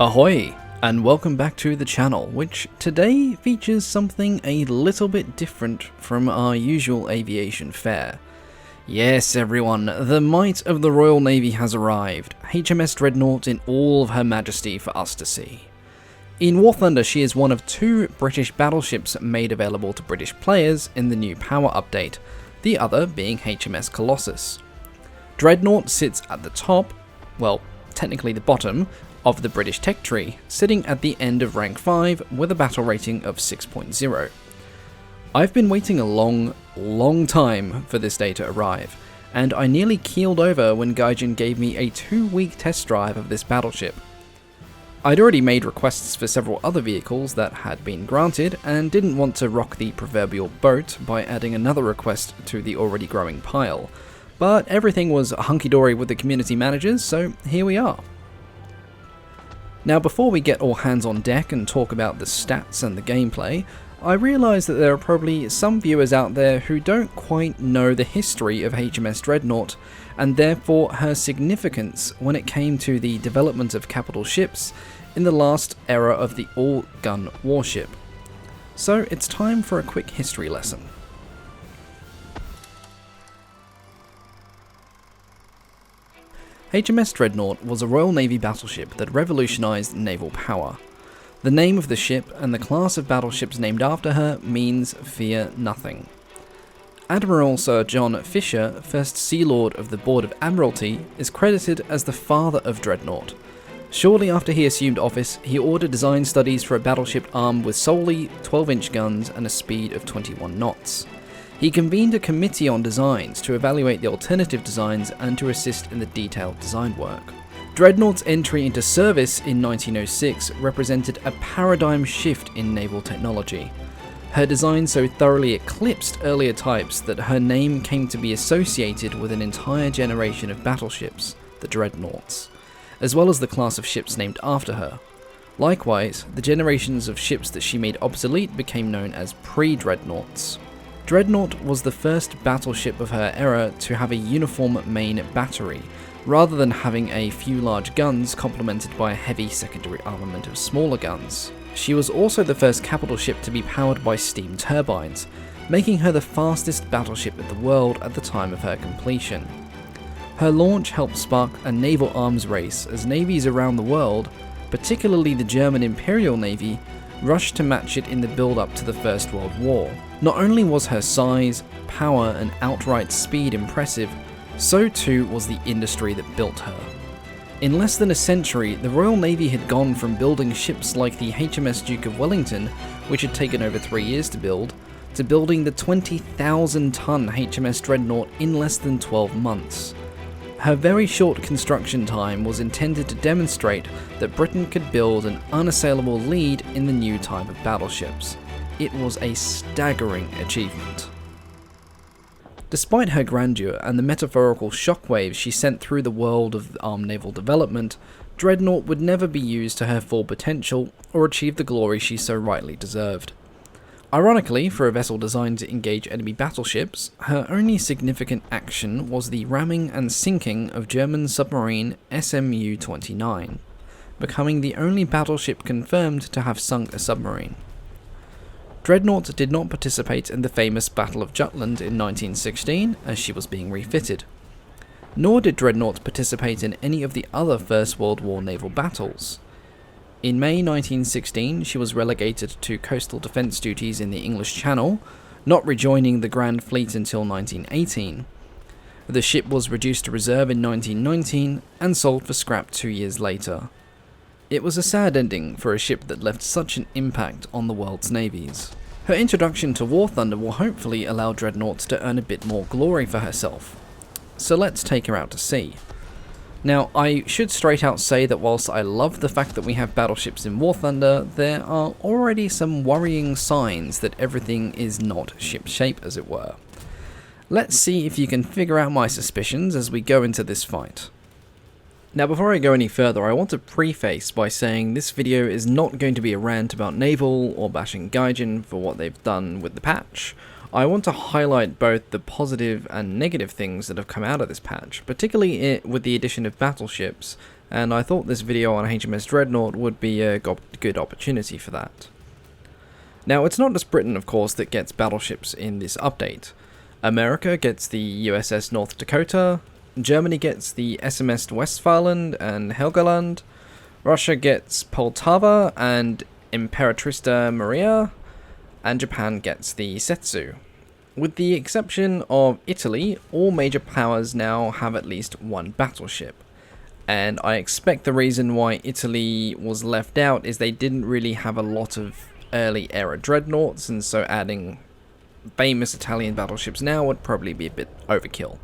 Ahoy, and welcome back to the channel, which today features something a little bit different from our usual aviation fare. Yes everyone, the might of the Royal Navy has arrived, HMS Dreadnought in all of her majesty for us to see. In War Thunder, she is one of two British battleships made available to British players in the new power update, the other being HMS Colossus. Dreadnought sits at the top, well, technically the bottom, of the British tech tree, sitting at the end of rank 5 with a battle rating of 6.0. I've been waiting a long time for this day to arrive, and I nearly keeled over when Gaijin gave me a 2-week test drive of this battleship. I'd already made requests for several other vehicles that had been granted, and didn't want to rock the proverbial boat by adding another request to the already growing pile, but everything was hunky-dory with the community managers, so here we are. Now before we get all hands on deck and talk about the stats and the gameplay, I realise that there are probably some viewers out there who don't quite know the history of HMS Dreadnought, and therefore her significance when it came to the development of capital ships in the last era of the all-gun warship. So it's time for a quick history lesson. HMS Dreadnought was a Royal Navy battleship that revolutionised naval power. The name of the ship and the class of battleships named after her means fear nothing. Admiral Sir John Fisher, first Sea Lord of the Board of Admiralty, is credited as the father of Dreadnought. Shortly after he assumed office, he ordered design studies for a battleship armed with solely 12-inch guns and a speed of 21 knots. He convened a committee on designs to evaluate the alternative designs and to assist in the detailed design work. Dreadnought's entry into service in 1906 represented a paradigm shift in naval technology. Her design so thoroughly eclipsed earlier types that her name came to be associated with an entire generation of battleships, the Dreadnoughts, as well as the class of ships named after her. Likewise, the generations of ships that she made obsolete became known as pre-Dreadnoughts. Dreadnought was the first battleship of her era to have a uniform main battery, rather than having a few large guns complemented by a heavy secondary armament of smaller guns. She was also the first capital ship to be powered by steam turbines, making her the fastest battleship in the world at the time of her completion. Her launch helped spark a naval arms race as navies around the world, particularly the German Imperial Navy, rushed to match it in the build-up to the First World War. Not only was her size, power and outright speed impressive, so too was the industry that built her. In less than a century, the Royal Navy had gone from building ships like the HMS Duke of Wellington, which had taken over 3 years to build, to building the 20,000-ton HMS Dreadnought in less than 12 months. Her very short construction time was intended to demonstrate that Britain could build an unassailable lead in the new type of battleships. It was a staggering achievement. Despite her grandeur and the metaphorical shockwaves she sent through the world of armed naval development, Dreadnought would never be used to her full potential or achieve the glory she so rightly deserved. Ironically, for a vessel designed to engage enemy battleships, her only significant action was the ramming and sinking of German submarine SMU-29, becoming the only battleship confirmed to have sunk a submarine. Dreadnought did not participate in the famous Battle of Jutland in 1916, as she was being refitted. Nor did Dreadnought participate in any of the other First World War naval battles. In May 1916, she was relegated to coastal defence duties in the English Channel, not rejoining the Grand Fleet until 1918. The ship was reduced to reserve in 1919 and sold for scrap 2 years later. It was a sad ending for a ship that left such an impact on the world's navies. Her introduction to War Thunder will hopefully allow Dreadnought to earn a bit more glory for herself. So let's take her out to sea. Now, I should straight out say that whilst I love the fact that we have battleships in War Thunder, there are already some worrying signs that everything is not shipshape, as it were. Let's see if you can figure out my suspicions as we go into this fight. Now, before I go any further, I want to preface by saying this video is not going to be a rant about Naval or bashing Gaijin for what they've done with the patch. I want to highlight both the positive and negative things that have come out of this patch, particularly with the addition of battleships and I thought this video on HMS Dreadnought would be a good opportunity for that. Now, it's not just Britain, of course, that gets battleships in this update. America gets the USS North Dakota, Germany gets the SMS Westphalen and Helgoland, Russia gets Poltava and Imperatrista Maria, and Japan gets the Setsu. With the exception of Italy, all major powers now have at least one battleship. And I expect the reason why Italy was left out is they didn't really have a lot of early era dreadnoughts, and so adding famous Italian battleships now would probably be a bit overkill.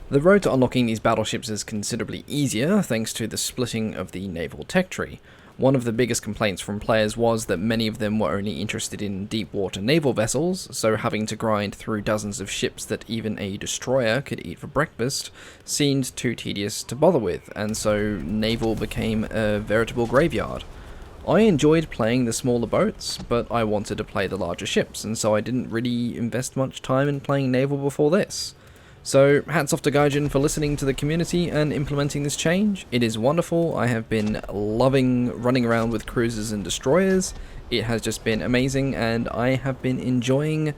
The road to unlocking these battleships is considerably easier thanks to the splitting of the naval tech tree. One of the biggest complaints from players was that many of them were only interested in deep water naval vessels, so having to grind through dozens of ships that even a destroyer could eat for breakfast seemed too tedious to bother with, and so naval became a veritable graveyard. I enjoyed playing the smaller boats, but I wanted to play the larger ships, and so I didn't really invest much time in playing naval before this. So, hats off to Gaijin for listening to the community and implementing this change. It is wonderful. I have been loving running around with cruisers and destroyers. It has just been amazing, and I have been enjoying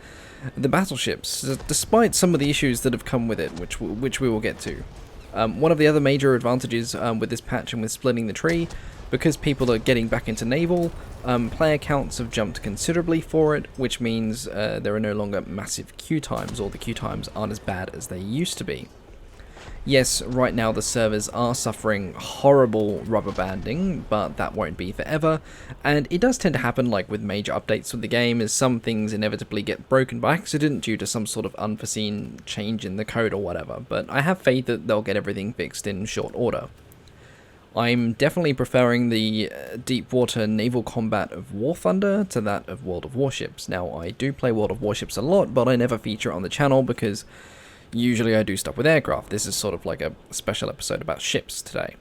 the battleships, despite some of the issues that have come with it, which we will get to. One of the other major advantages with this patch and with splitting the tree, because people are getting back into naval, player counts have jumped considerably for it, which means there are no longer massive queue times, or the queue times aren't as bad as they used to be. Yes, right now the servers are suffering horrible rubber banding, but that won't be forever, and it does tend to happen like with major updates of the game, as some things inevitably get broken by accident due to some sort of unforeseen change in the code or whatever, but I have faith that they'll get everything fixed in short order. I'm definitely preferring the deep water naval combat of War Thunder to that of World of Warships. Now, I do play World of Warships a lot, but I never feature it on the channel because usually I do stuff with aircraft. This is sort of like a special episode about ships today.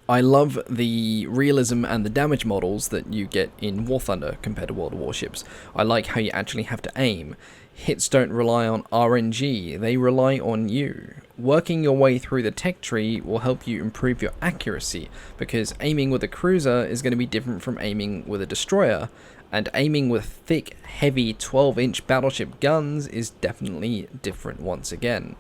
I love the realism and the damage models that you get in War Thunder compared to World of Warships. I like how you actually have to aim. Hits don't rely on RNG, they rely on you. Working your way through the tech tree will help you improve your accuracy, because aiming with a cruiser is going to be different from aiming with a destroyer, and aiming with thick, heavy 12-inch battleship guns is definitely different once again.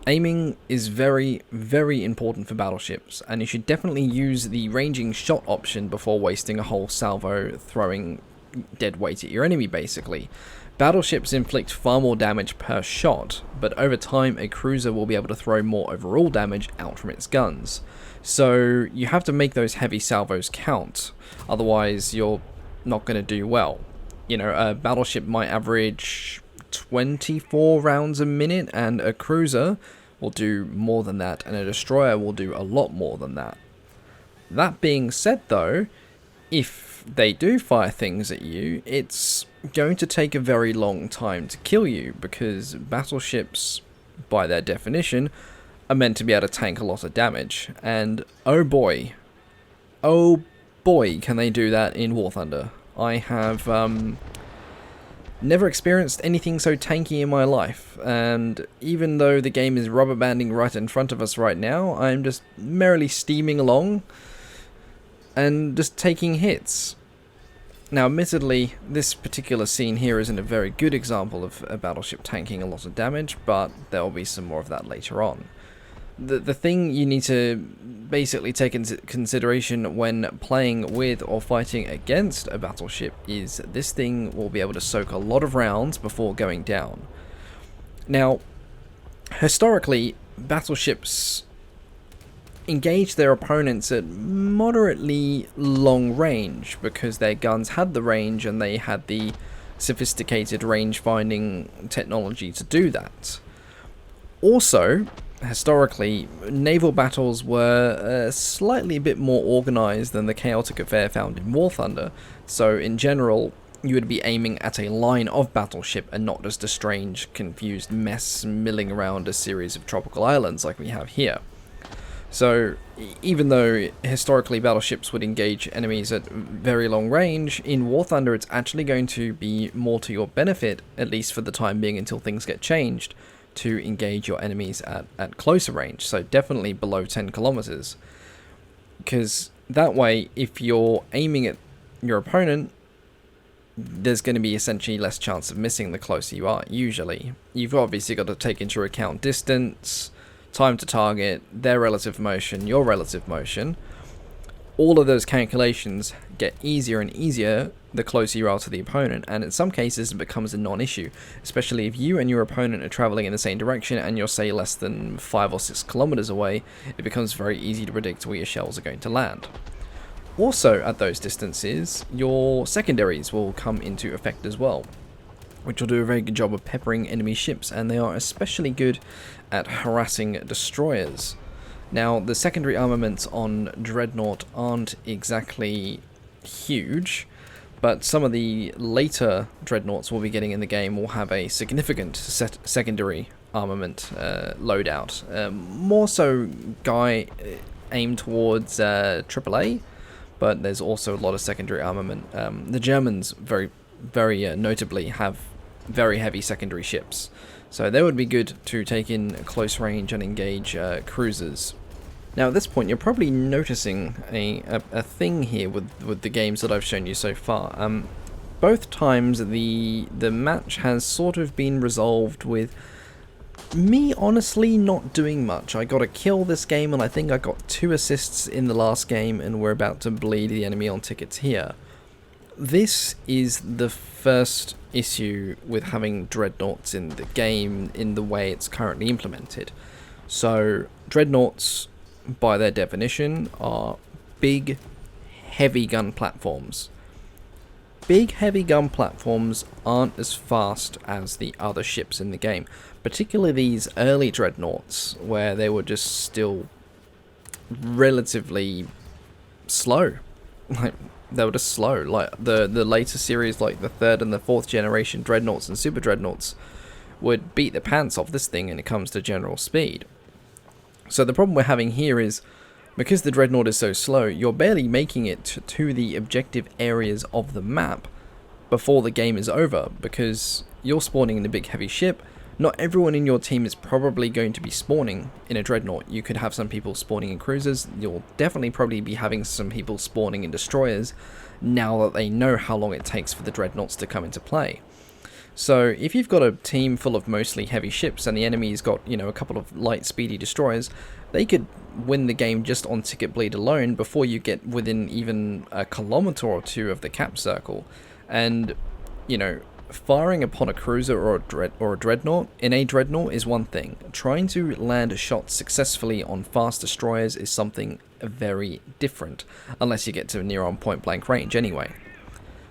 Aiming is very, very important for battleships, and you should definitely use the ranging shot option before wasting a whole salvo throwing dead weight at your enemy, basically. Battleships inflict far more damage per shot, but over time a cruiser will be able to throw more overall damage out from its guns. So you have to make those heavy salvos count, otherwise you're not going to do well. You know, a battleship might average 24 rounds a minute, and a cruiser will do more than that, and a destroyer will do a lot more than that. That being said though, if they do fire things at you, it's going to take a very long time to kill you, because battleships, by their definition, are meant to be able to tank a lot of damage, and oh boy, can they do that in War Thunder. I have never experienced anything so tanky in my life, and even though the game is rubber banding right in front of us right now, I'm just merrily steaming along and just taking hits. Now, admittedly, this particular scene here isn't a very good example of a battleship tanking a lot of damage, but there will be some more of that later on. The thing you need to basically take into consideration when playing with or fighting against a battleship is this thing will be able to soak a lot of rounds before going down. Now, historically, battleships engaged their opponents at moderately long range because their guns had the range and they had the sophisticated range finding technology to do that. Also, historically, naval battles were slightly a bit more organized than the chaotic affair found in War Thunder, so in general you would be aiming at a line of battleship and not just a strange, confused mess milling around a series of tropical islands like we have here. So, even though historically battleships would engage enemies at very long range, in War Thunder it's actually going to be more to your benefit, at least for the time being until things get changed, to engage your enemies at closer range, so definitely below 10 kilometers. Because that way, if you're aiming at your opponent, there's going to be essentially less chance of missing the closer you are, usually. You've obviously got to take into account distance, time to target, their relative motion, your relative motion. All of those calculations get easier and easier the closer you are to the opponent, and in some cases it becomes a non-issue, especially if you and your opponent are traveling in the same direction and you're, say, less than 5 or 6 kilometers away. It becomes very easy to predict where your shells are going to land. Also, at those distances, your secondaries will come into effect as well, which will do a very good job of peppering enemy ships, and they are especially good at harassing destroyers. Now, the secondary armaments on Dreadnought aren't exactly huge, but some of the later Dreadnoughts we'll be getting in the game will have a significant secondary armament loadout. More so aimed towards AAA, but there's also a lot of secondary armament. The Germans very notably have very heavy secondary ships, so they would be good to take in close range and engage cruisers. Now at this point you're probably noticing a thing here with the games that I've shown you so far. Both times the match has sort of been resolved with me honestly not doing much. I got a kill this game, and I think I got 2 assists in the last game, and we're about to bleed the enemy on tickets here. This is the first issue with having Dreadnoughts in the game in the way it's currently implemented. So Dreadnoughts, by their definition, are big, heavy gun platforms. Big, heavy gun platforms aren't as fast as the other ships in the game, particularly these early Dreadnoughts, where they were just still relatively slow. Like, they were just slow. Like, the later series, like the 3rd and the 4th generation Dreadnoughts and Super Dreadnoughts, would beat the pants off this thing when it comes to general speed. So the problem we're having here is, because the Dreadnought is so slow, you're barely making it to the objective areas of the map before the game is over, because you're spawning in a big heavy ship. Not everyone in your team is probably going to be spawning in a Dreadnought. You could have some people spawning in cruisers. You'll definitely probably be having some people spawning in destroyers, now that they know how long it takes for the Dreadnoughts to come into play. So if you've got a team full of mostly heavy ships and the enemy's got, a couple of light speedy destroyers, they could win the game just on ticket bleed alone before you get within even a kilometer or 2 of the cap circle. And, firing upon a cruiser or a dreadnought in a Dreadnought is one thing. Trying to land shots successfully on fast destroyers is something very different, unless you get to near on point blank range anyway.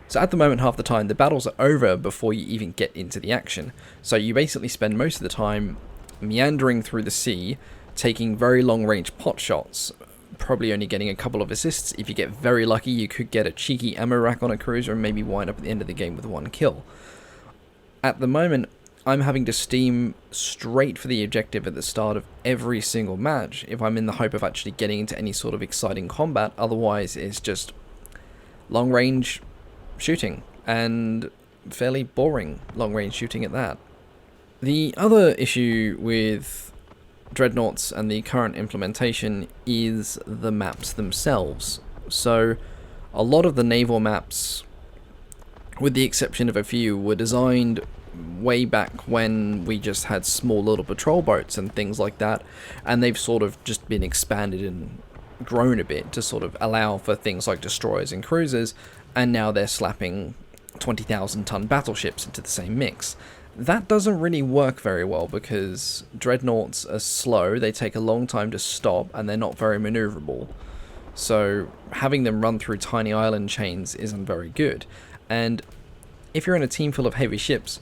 So at the moment, half the time, the battles are over before you even get into the action. So you basically spend most of the time meandering through the sea, taking very long range pot shots, probably only getting a couple of assists. If you get very lucky, you could get a cheeky ammo rack on a cruiser and maybe wind up at the end of the game with 1 kill. At the moment, I'm having to steam straight for the objective at the start of every single match if I'm in the hope of actually getting into any sort of exciting combat. Otherwise, it's just long range shooting, and fairly boring long range shooting at that. The other issue with Dreadnoughts and the current implementation is the maps themselves. So a lot of the naval maps, with the exception of a few, were designed way back when we just had small little patrol boats and things like that, and they've sort of just been expanded and grown a bit to sort of allow for things like destroyers and cruisers, and now they're slapping 20,000 ton battleships into the same mix. That doesn't really work very well because Dreadnoughts are slow, they take a long time to stop, and they're not very maneuverable. So having them run through tiny island chains isn't very good. And if you're in a team full of heavy ships,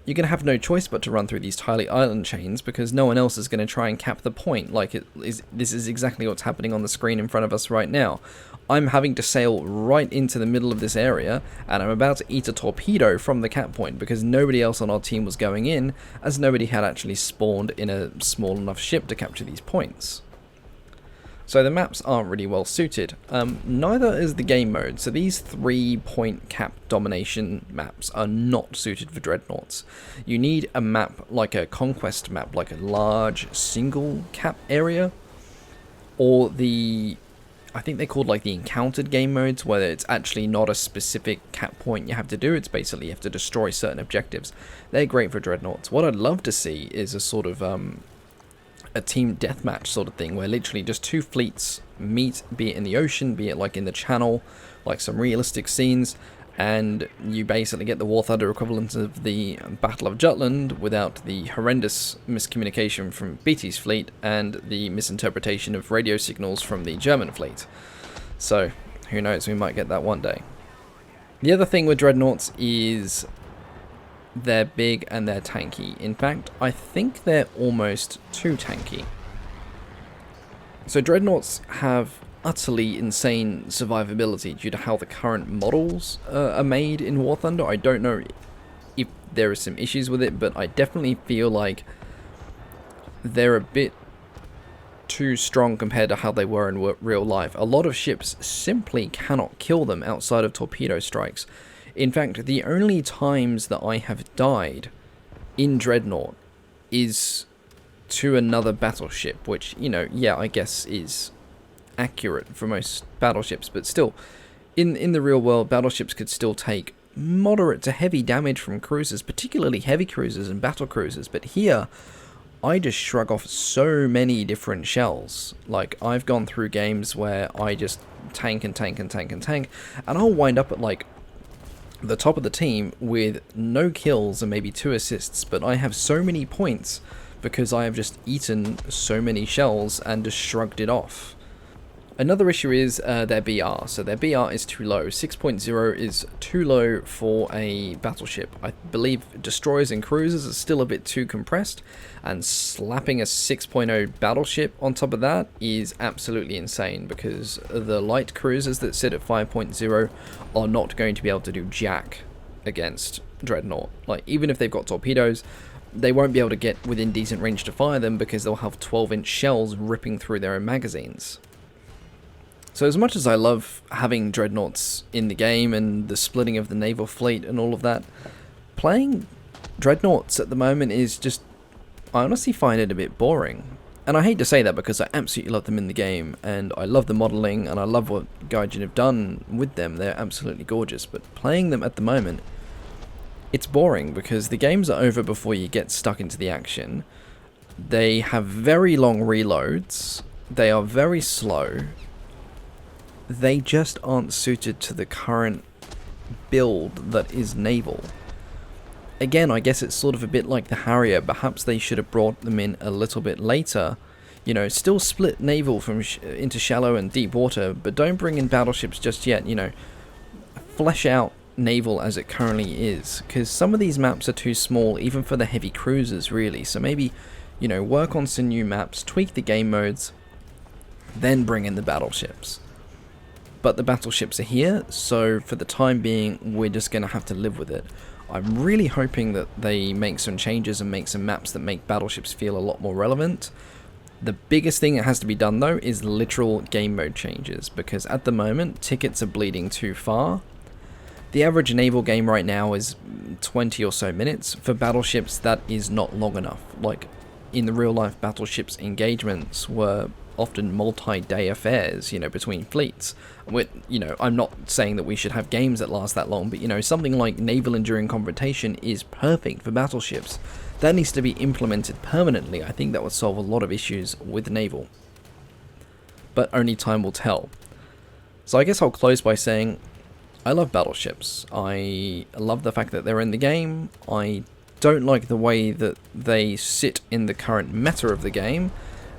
you're going to have no choice but to run through these tiny island chains, because no one else is going to try and cap the point. This is exactly what's happening on the screen in front of us right now. I'm having to sail right into the middle of this area, and I'm about to eat a torpedo from the cap point because nobody else on our team was going in, as nobody had actually spawned in a small enough ship to capture these points. So the maps aren't really well suited. Neither is the game mode. So these 3-point cap domination maps are not suited for Dreadnoughts. You need a map like a conquest map, like a large single cap area, or I think they're called like the encountered game modes, where it's actually not a specific cap point you have to do. It's basically you have to destroy certain objectives. They're great for Dreadnoughts. What I'd love to see is a sort of a team deathmatch sort of thing, where literally just two fleets meet, be it in the ocean, be it like in the channel, like some realistic scenes, and you basically get the War Thunder equivalent of the Battle of Jutland without the horrendous miscommunication from BT's fleet and the misinterpretation of radio signals from the German fleet. So, who knows, we might get that one day. The other thing with Dreadnoughts is they're big and they're tanky. In fact, I think they're almost too tanky. So Dreadnoughts have utterly insane survivability due to how the current models are made in War Thunder. I don't know if there are some issues with it, but I definitely feel like they're a bit too strong compared to how they were in real life. A lot of ships simply cannot kill them outside of torpedo strikes. In fact, the only times that I have died in Dreadnought is to another battleship, which, you know, yeah, I guess is accurate for most battleships, but still, in the real world, battleships could still take moderate to heavy damage from cruisers, particularly heavy cruisers and battle cruisers, but here, I just shrug off so many different shells. Like, I've gone through games where I just tank and tank and tank and tank, and I'll wind up at, like, the top of the team with no kills and maybe 2 assists, but I have so many points because I have just eaten so many shells and just shrugged it off. Another issue is their BR. So their BR is too low. 6.0 is too low for a battleship. I believe destroyers and cruisers are still a bit too compressed, and slapping a 6.0 battleship on top of that is absolutely insane, because the light cruisers that sit at 5.0 are not going to be able to do jack against Dreadnought. Like, even if they've got torpedoes, they won't be able to get within decent range to fire them because they'll have 12-inch shells ripping through their own magazines. So as much as I love having Dreadnoughts in the game and the splitting of the naval fleet and all of that, playing Dreadnoughts at the moment is just, I honestly find it a bit boring. And I hate to say that because I absolutely love them in the game, and I love the modelling, and I love what Gaijin have done with them. They're absolutely gorgeous, but playing them at the moment, it's boring because the games are over before you get stuck into the action. They have very long reloads, they are very slow, they just aren't suited to the current build that is naval. Again, I guess it's sort of a bit like the Harrier. Perhaps they should have brought them in a little bit later. You know, still split naval from into shallow and deep water, but don't bring in battleships just yet. You know, flesh out naval as it currently is, because some of these maps are too small even for the heavy cruisers, really. So maybe, you know, work on some new maps, tweak the game modes, then bring in the battleships. But the battleships are here, so for the time being, we're just going to have to live with it. I'm really hoping that they make some changes and make some maps that make battleships feel a lot more relevant. The biggest thing that has to be done, though, is literal game mode changes, because at the moment, tickets are bleeding too far. The average naval game right now is 20 or so minutes. For battleships, that is not long enough. Like, in the real life, battleships engagements were often multi-day affairs, you know, between fleets. You know, I'm not saying that we should have games that last that long, but, you know, something like naval enduring confrontation is perfect for battleships. That needs to be implemented permanently. I think that would solve a lot of issues with naval. But only time will tell. So I guess I'll close by saying, I love battleships. I love the fact that they're in the game. I don't like the way that they sit in the current meta of the game,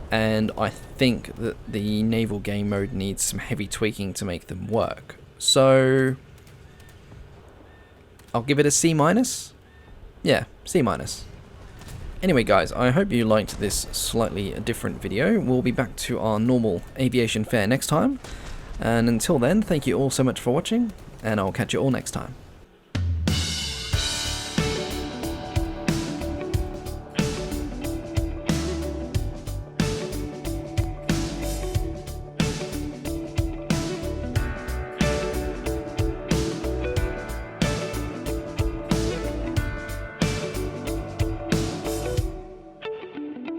and I think that the naval game mode needs some heavy tweaking to make them work. So I'll give it a C-. Yeah, C-. Anyway guys, I hope you liked this slightly different video. We'll be back to our normal aviation fare next time. And until then, thank you all so much for watching, and I'll catch you all next time.